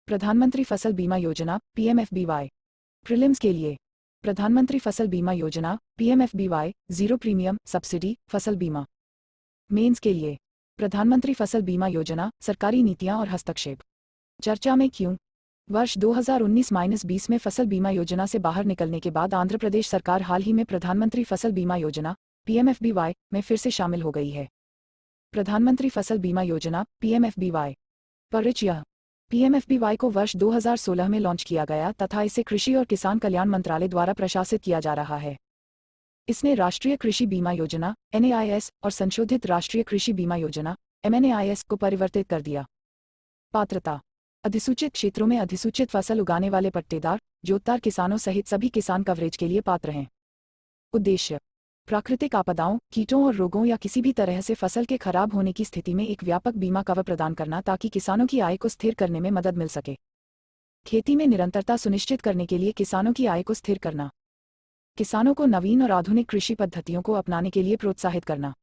प्रधानमंत्री फसल बीमा योजना पीएमएफबीवाई। प्रीलिम्स के लिए प्रधानमंत्री फसल बीमा योजना पीएमएफबीवाई, जीरो प्रीमियम सब्सिडी फसल बीमा। मेंस के लिए प्रधानमंत्री फसल बीमा योजना, सरकारी नीतियां और हस्तक्षेप। चर्चा में क्यों? वर्ष 2019-20 में फसल बीमा योजना से बाहर निकलने के बाद आंध्र प्रदेश सरकार हाल ही में प्रधानमंत्री फसल बीमा योजना पीएमएफबीवाई में फिर से शामिल हो गई है। प्रधानमंत्री फसल बीमा योजना पीएमएफबीवाई परिचय। पीएमएफबीवाई को वर्ष 2016 में लॉन्च किया गया तथा इसे कृषि और किसान कल्याण मंत्रालय द्वारा प्रशासित किया जा रहा है। इसने राष्ट्रीय कृषि बीमा योजना एनएआईएस और संशोधित राष्ट्रीय कृषि बीमा योजना एमएनएआईएस को परिवर्तित कर दिया। पात्रता: अधिसूचित क्षेत्रों में अधिसूचित फसल उगाने वाले पट्टेदार, जोतदार किसानों सहित सभी किसान कवरेज के लिए पात्र हैं। उद्देश्य: प्राकृतिक आपदाओं, कीटों और रोगों या किसी भी तरह से फसल के खराब होने की स्थिति में एक व्यापक बीमा कवर प्रदान करना ताकि किसानों की आय को स्थिर करने में मदद मिल सके। खेती में निरंतरता सुनिश्चित करने के लिए किसानों की आय को स्थिर करना। किसानों को नवीन और आधुनिक कृषि पद्धतियों को अपनाने के लिए प्रोत्साहित करना।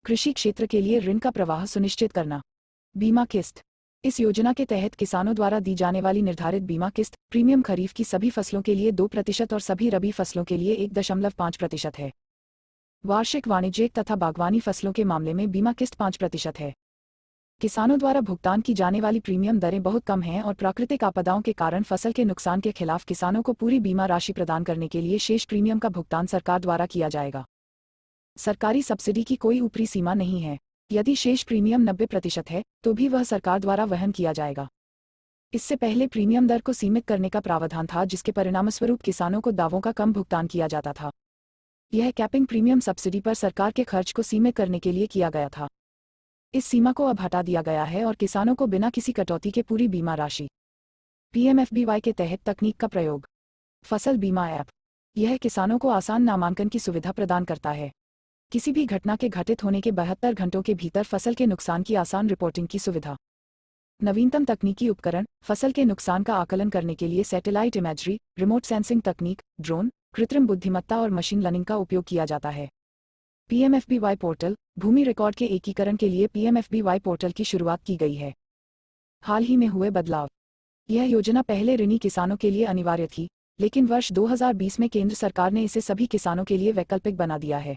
कृषि क्षेत्र के लिए ऋण का प्रवाह सुनिश्चित करना। बीमा किस्त: इस योजना के तहत किसानों द्वारा दी जाने वाली निर्धारित बीमा किस्त प्रीमियम खरीफ की सभी फसलों के लिए 2% और सभी रबी फसलों के लिए 1.5% है। वार्षिक वाणिज्यिक तथा बागवानी फसलों के मामले में बीमा किस्त 5% है। किसानों द्वारा भुगतान की जाने वाली प्रीमियम दरें बहुत कम हैं और प्राकृतिक आपदाओं के कारण फसल के नुकसान के खिलाफ किसानों को पूरी बीमा राशि प्रदान करने के लिए शेष प्रीमियम का भुगतान सरकार द्वारा किया जाएगा। सरकारी सब्सिडी की कोई ऊपरी सीमा नहीं है। यदि शेष प्रीमियम 90% है तो भी वह सरकार द्वारा वहन किया जाएगा। इससे पहले प्रीमियम दर को सीमित करने का प्रावधान था, जिसके परिणामस्वरूप किसानों को दावों का कम भुगतान किया जाता था। यह कैपिंग प्रीमियम सब्सिडी पर सरकार के खर्च को सीमित करने के लिए किया गया था। इस सीमा को अब हटा दिया गया है और किसानों को बिना किसी कटौती के पूरी बीमा राशि। पीएमएफबीवाई के तहत तकनीक का प्रयोग। फसल बीमा ऐप: यह किसानों को आसान नामांकन की सुविधा प्रदान करता है। किसी भी घटना के घटित होने के 72 घंटों के भीतर फसल के नुकसान की आसान रिपोर्टिंग की सुविधा। नवीनतम तकनीकी उपकरण: फसल के नुकसान का आकलन करने के लिए सैटेलाइट इमेजरी, रिमोट सेंसिंग तकनीक, ड्रोन, कृत्रिम बुद्धिमत्ता और मशीन लर्निंग का उपयोग किया जाता है। पीएमएफबीवाई पोर्टल: भूमि रिकॉर्ड के एकीकरण के लिए पीएमएफबीवाई पोर्टल की शुरुआत की गई है। हाल ही में हुए बदलाव: यह योजना पहले ऋणी किसानों के लिए अनिवार्य थी, लेकिन वर्ष 2020 में केंद्र सरकार ने इसे सभी किसानों के लिए वैकल्पिक बना दिया है।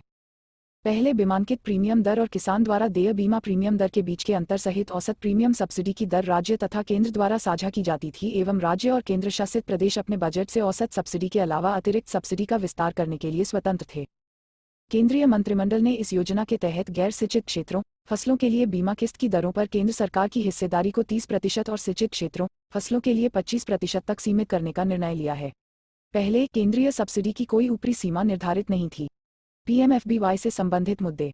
पहले बीमांकित प्रीमियम दर और किसान द्वारा देय बीमा प्रीमियम दर के बीच के अंतर सहित औसत प्रीमियम सब्सिडी की दर राज्य तथा केंद्र द्वारा साझा की जाती थी एवं राज्य और केंद्र शासित प्रदेश अपने बजट से औसत सब्सिडी के अलावा अतिरिक्त सब्सिडी का विस्तार करने के लिए स्वतंत्र थे। केंद्रीय मंत्रिमंडल ने इस योजना के तहत गैर सिंचित क्षेत्रों, फसलों के लिए बीमा किस्त की दरों पर केंद्र सरकार की हिस्सेदारी को 30% और सिंचित क्षेत्रों, फसलों के लिए 25% तक सीमित करने का निर्णय लिया है। पहले केंद्रीय सब्सिडी की कोई ऊपरी सीमा निर्धारित नहीं थी। पीएमएफबीवाई से संबंधित मुद्दे: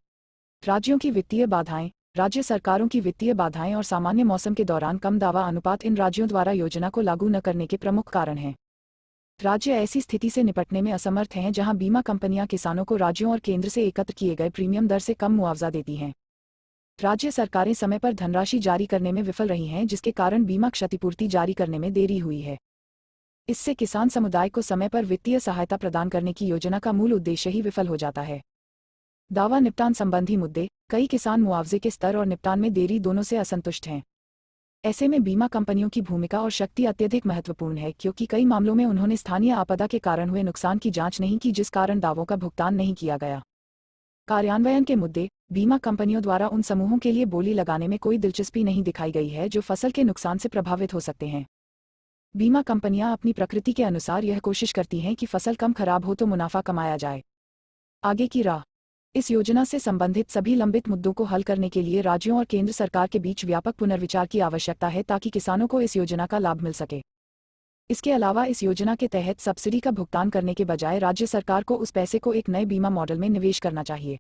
राज्यों की वित्तीय बाधाएं: राज्य सरकारों की वित्तीय बाधाएं और सामान्य मौसम के दौरान कम दावा अनुपात इन राज्यों द्वारा योजना को लागू न करने के प्रमुख कारण हैं। राज्य ऐसी स्थिति से निपटने में असमर्थ हैं जहां बीमा कंपनियां किसानों को राज्यों और केंद्र से एकत्र किए गए प्रीमियम दर से कम मुआवजा देती हैं। राज्य सरकारें समय पर धनराशि जारी करने में विफल रही हैं, जिसके कारण बीमा क्षतिपूर्ति जारी करने में देरी हुई है। इससे किसान समुदाय को समय पर वित्तीय सहायता प्रदान करने की योजना का मूल उद्देश्य ही विफल हो जाता है। दावा निपटान संबंधी मुद्दे: कई किसान मुआवजे के स्तर और निपटान में देरी दोनों से असंतुष्ट हैं। ऐसे में बीमा कंपनियों की भूमिका और शक्ति अत्यधिक महत्वपूर्ण है, क्योंकि कई मामलों में उन्होंने स्थानीय आपदा के कारण हुए नुकसान की जांच नहीं की, जिस कारण दावों का भुगतान नहीं किया गया। कार्यान्वयन के मुद्दे: बीमा कंपनियों द्वारा उन समूहों के लिए बोली लगाने में कोई दिलचस्पी नहीं दिखाई गई है जो फसल के नुकसान से प्रभावित हो सकते हैं। बीमा कंपनियां अपनी प्रकृति के अनुसार यह कोशिश करती हैं कि फसल कम खराब हो तो मुनाफा कमाया जाए। आगे की राह: इस योजना से संबंधित सभी लंबित मुद्दों को हल करने के लिए राज्यों और केंद्र सरकार के बीच व्यापक पुनर्विचार की आवश्यकता है ताकि किसानों को इस योजना का लाभ मिल सके। इसके अलावा इस योजना के तहत सब्सिडी का भुगतान करने के बजाय राज्य सरकार को उस पैसे को एक नए बीमा मॉडल में निवेश करना चाहिए।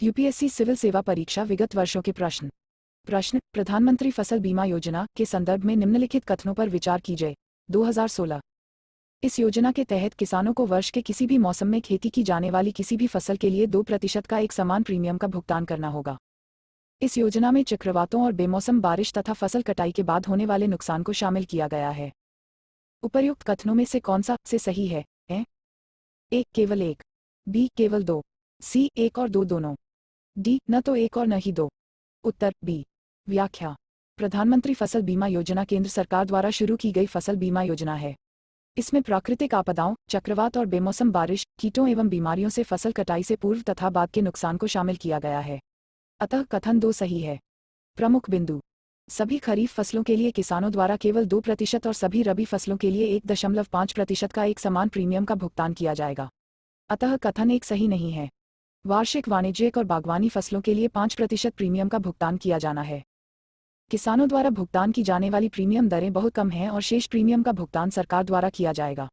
यूपीएससी सिविल सेवा परीक्षा विगत वर्षों के प्रश्न। प्रधानमंत्री फसल बीमा योजना के संदर्भ में निम्नलिखित कथनों पर विचार कीजिए। 2016। इस योजना के तहत किसानों को वर्ष के किसी भी मौसम में खेती की जाने वाली किसी भी फसल के लिए 2% का एक समान प्रीमियम का भुगतान करना होगा। इस योजना में चक्रवातों और बेमौसम बारिश तथा फसल कटाई के बाद होने वाले नुकसान को शामिल किया गया है। उपर्युक्त कथनों में से कौन सा से सही है? ए केवल एक, बी केवल दो, सी एक और दो दोनों, डी न तो एक और न ही दो। उत्तर बी। व्याख्या: प्रधानमंत्री फसल बीमा योजना केंद्र सरकार द्वारा शुरू की गई फसल बीमा योजना है। इसमें प्राकृतिक आपदाओं, चक्रवात और बेमौसम बारिश, कीटों एवं बीमारियों से फसल कटाई से पूर्व तथा बाद के नुकसान को शामिल किया गया है। अतः कथन 2 सही है। प्रमुख बिंदु: सभी खरीफ फसलों के लिए किसानों द्वारा केवल 2% और सभी रबी फसलों के लिए 1.5% का एक समान प्रीमियम का भुगतान किया जाएगा। अतः कथन 1 सही नहीं है। वार्षिक वाणिज्यिक और बागवानी फसलों के लिए 5% प्रीमियम का भुगतान किया जाना है। किसानों द्वारा भुगतान की जाने वाली प्रीमियम दरें बहुत कम हैं और शेष प्रीमियम का भुगतान सरकार द्वारा किया जाएगा।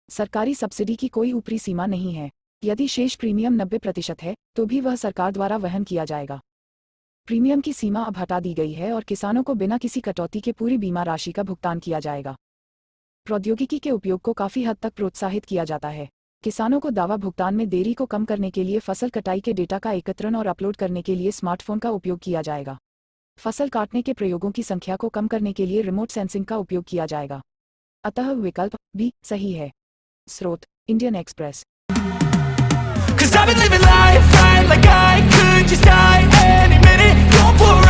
सरकारी सब्सिडी की कोई ऊपरी सीमा नहीं है। यदि शेष प्रीमियम 90% है तो भी वह सरकार द्वारा वहन किया जाएगा। प्रीमियम की सीमा अब हटा दी गई है और किसानों को बिना किसी कटौती के पूरी बीमा राशि का भुगतान किया जाएगा। प्रौद्योगिकी के उपयोग को काफी हद तक प्रोत्साहित किया जाता है। किसानों को दावा भुगतान में देरी को कम करने के लिए फसल कटाई के डेटा का एकत्रण और अपलोड करने के लिए स्मार्टफोन का उपयोग किया जाएगा। फसल काटने के प्रयोगों की संख्या को कम करने के लिए रिमोट सेंसिंग का उपयोग किया जाएगा। अतः विकल्प बी सही है। स्रोत: Indian express. 'Cause I've been living life right like I could just die any minute. Going for